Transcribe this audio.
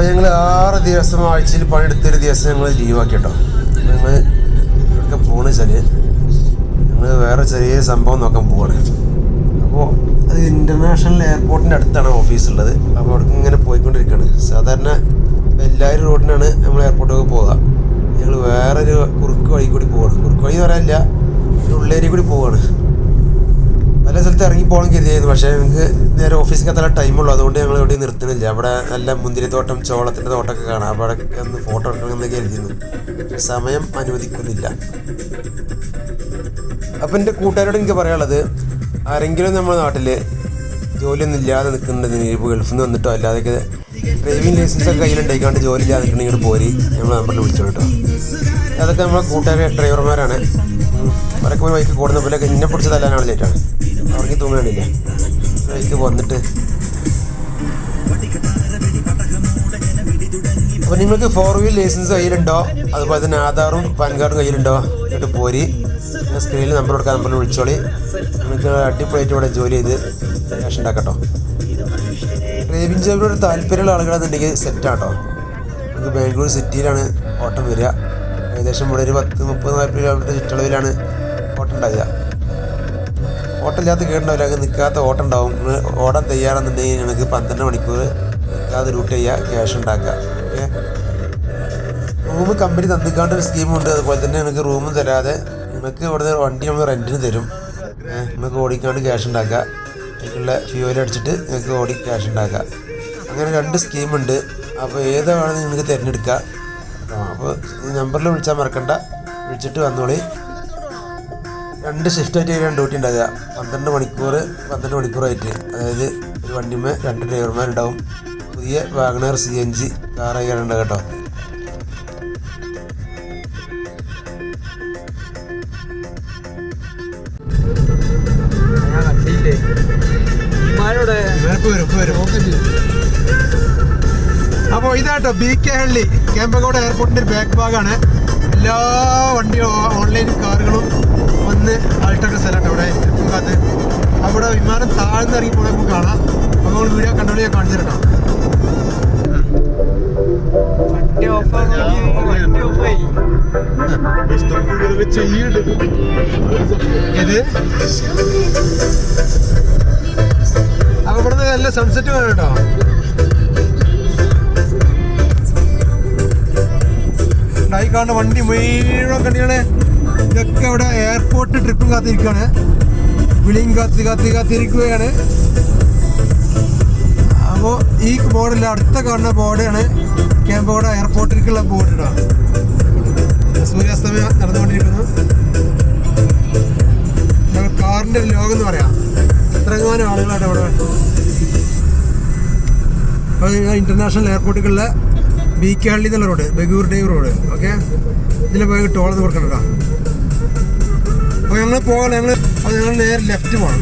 അപ്പോൾ ഞങ്ങൾ 6 ദിവസം ആഴ്ചയിൽ പണിയെടുത്തൊരു ദിവസം ഞങ്ങൾ ലീവാക്കി കേട്ടോ. ഞങ്ങൾ ഇവിടേക്ക് പോകണമെന്ന് വെച്ചാൽ ഞങ്ങൾ വേറെ ചെറിയ സംഭവം നോക്കാൻ പോവാണ്. അപ്പോൾ അത് ഇൻ്റർനാഷണൽ എയർപോർട്ടിൻ്റെ അടുത്താണ് ഓഫീസുള്ളത്. അപ്പോൾ അവിടേക്ക് ഇങ്ങനെ പോയിക്കൊണ്ടിരിക്കുകയാണ്. സാധാരണ എല്ലാവരും റോഡിനാണ് നമ്മൾ എയർപോർട്ടിലേക്ക് പോകുക. ഞങ്ങൾ വേറൊരു കുറുക്ക് വഴി കൂടി പോവാണ്. കുറുക്ക് വഴി എന്ന് പറയാനില്ല, ഉള്ളേരി കൂടി പോവാണ്. പല സ്ഥലത്ത് ഇറങ്ങി പോകണം കരുതിയായിരുന്നു. പക്ഷേ ഞങ്ങൾക്ക് നേരെ ഓഫീസിൽ എത്താൻ ടൈമുള്ളൂ. അതുകൊണ്ട് ഞങ്ങൾ എവിടെ നിർത്തുന്നില്ല. അവിടെ നല്ല മുന്തിരിത്തോട്ടം, ചോളത്തിൻ്റെ തോട്ടമൊക്കെ കാണാം. അവിടെ ഒന്ന് ഫോട്ടോ എടുക്കണമെന്ന് കരുതിയിരുന്നു. സമയം അനുവദിക്കുന്നില്ല. അപ്പം എൻ്റെ കൂട്ടുകാരോട് എനിക്ക് പറയാനുള്ളത്, ആരെങ്കിലും നമ്മുടെ നാട്ടിൽ ജോലിയൊന്നും ഇല്ലാതെ നിൽക്കുന്നുണ്ടെങ്കിൽ ഇപ്പോൾ ഗൾഫിൽ നിന്ന് വന്നിട്ടോ അല്ലാതെയൊക്കെ ഡ്രൈവിംഗ് ലൈസൻസൊക്കെ കയ്യിലുണ്ടായിക്കാണ്ട് ജോലി ഇല്ലാതെ നിൽക്കണമെങ്കിൽ പോരി നമ്മൾ നമ്പറിൽ വിളിച്ചോ കേട്ടോ. അതൊക്കെ നമ്മളെ കൂട്ടുകാർ ഡ്രൈവർമാരാണ്. അവരൊക്കെ പോയി ബൈക്ക് കൂടുന്ന പോലെ എന്നെ പിടിച്ച് തല്ലാനാണ് ലേറ്റാണ്. അവർക്ക് തൂങ്ങാനില്ല ബൈക്ക് വന്നിട്ട്. അപ്പോൾ നിങ്ങൾക്ക് 4 വീൽ ലൈസൻസ് കയ്യിലുണ്ടോ, അതുപോലെ തന്നെ ആധാറും പാൻ കാർഡും കയ്യിലുണ്ടോ എന്നിട്ട് പോരി. സ്ക്രീനിൽ നമ്പർ കൊടുക്കാൻ നമ്പറിൽ വിളിച്ചോളി. നിങ്ങൾക്ക് അടിപൊളിയായിട്ട് ഇവിടെ ജോലി ചെയ്ത് ക്യാഷ് ഉണ്ടാക്കട്ടോ. ഡ്രൈവിംഗ് ജോബിനോട് താല്പര്യമുള്ള ആളുകളെന്നുണ്ടെങ്കിൽ സെറ്റാട്ടോ. നമുക്ക് ബാംഗ്ലൂർ സിറ്റിയിലാണ് ഓട്ടം വരിക. ഏകദേശം ഇവിടെ ഒരു 10-30-40 കിലോമീറ്റർ ചുറ്റളവിലാണ് ഓട്ടം ഉണ്ടാവുക. ഓട്ടമില്ലാത്ത കേടുണ്ടാവില്ല. അങ്ങ് നിൽക്കാത്ത ഓട്ടം ഉണ്ടാവും. ഓടാൻ തയ്യാറാണെന്നുണ്ടെങ്കിൽ നിങ്ങൾക്ക് 12 മണിക്കൂർ നിൽക്കാതെ റൂട്ട് ചെയ്യുക, ക്യാഷ് ഉണ്ടാക്കുക. ഓക്കെ, റൂം കമ്പനി തന്നിക്കാണ്ട് ഒരു സ്കീമുണ്ട്. അതുപോലെ തന്നെ നിങ്ങൾക്ക് റൂമും തരാതെ നിങ്ങൾക്ക് ഇവിടുന്ന് വണ്ടി നമ്മൾ റെൻറ്റിന് തരും. നിങ്ങൾക്ക് ഓടിക്കാണ്ട് ക്യാഷ് ഉണ്ടാക്കുക. അതിനുള്ള ഫ്യൂവൽ അടിച്ചിട്ട് നിങ്ങൾക്ക് ഓടി ക്യാഷ് ഉണ്ടാക്കുക. അങ്ങനെ 2 സ്കീമുണ്ട്. അപ്പോൾ ഏതാണ് നിങ്ങൾക്ക് തിരഞ്ഞെടുക്കുക. അപ്പോൾ ഈ നമ്പറിൽ വിളിച്ചാൽ മറക്കണ്ട, വിളിച്ചിട്ട് വന്നോളി. 2 ഷിഫ്റ്റായിട്ട് 2 ഡ്യൂട്ടി ഉണ്ടാകുക. 12 മണിക്കൂറായിട്ട്. അതായത് ഒരു വണ്ടിമേ 2 ഡ്രൈവർമാരുണ്ടാവും. പുതിയ വാഗണർ CNG കാറായിട്ടുണ്ട് കേട്ടോ. അപ്പോൾ ഇതാട്ടോ BK ഹള്ളി കേമ്പകോട് എയർപോർട്ടിൻ്റെ ബാക്ക് ഭാഗമാണ്. എല്ലാ വണ്ടിയും ഓൺലൈൻ കാറുകളും വന്ന് ആൾട്ടൊക്കെ സ്ഥലമുണ്ട് അവിടെ ഭാഗത്ത്. അവിടെ വിമാനം താഴ്ന്ന് ഇറങ്ങി പോകണം നമുക്ക് കാണാം. അപ്പോൾ നമ്മൾ വീഡിയോ കണ്ടോളി ഞാൻ കാണിച്ചു തരാം. ഇത് അപ്പോൾ ഇവിടുന്ന് നല്ല സൺസെറ്റ് വേണം കേട്ടോ. ഉണ്ടായി കാണുന്ന വണ്ടി മുഴുവൻ കണ്ടിയാണ്. ഇതൊക്കെ ഇവിടെ എയർപോർട്ട് ട്രിപ്പും കാത്തിരിക്കുകയാണ്. വിളിയും കാത്തിരിക്കുകയാണ്. അപ്പോൾ ഈ ബോർഡില്ല, അടുത്ത കാണുന്ന ബോർഡാണ് കേമ്പകോട് എയർപോർട്ടിലേക്കുള്ള ബോർഡ് ഇടാം. സൂര്യാസ്തമയം നടന്നുകൊണ്ടിരിക്കുന്നു. കാറിൻ്റെ ഒരു ലോകം എന്ന് പറയാം. എത്രങ്ങാനും ആളുകളാണ് ഇവിടെ. അപ്പോൾ ഇൻ്റർനാഷണൽ എയർപോർട്ടിലേക്കുള്ള BK ഹള്ളി എന്നുള്ള റോഡ്, ബഗൂർ ഡേവ് റോഡ്. ഓക്കെ, ഇതിൽ പോയി ടോളെന്ന് കൊടുക്കണം കേട്ടോ. അപ്പോൾ ഞങ്ങൾ നേരെ ലെഫ്റ്റ് പോകണം.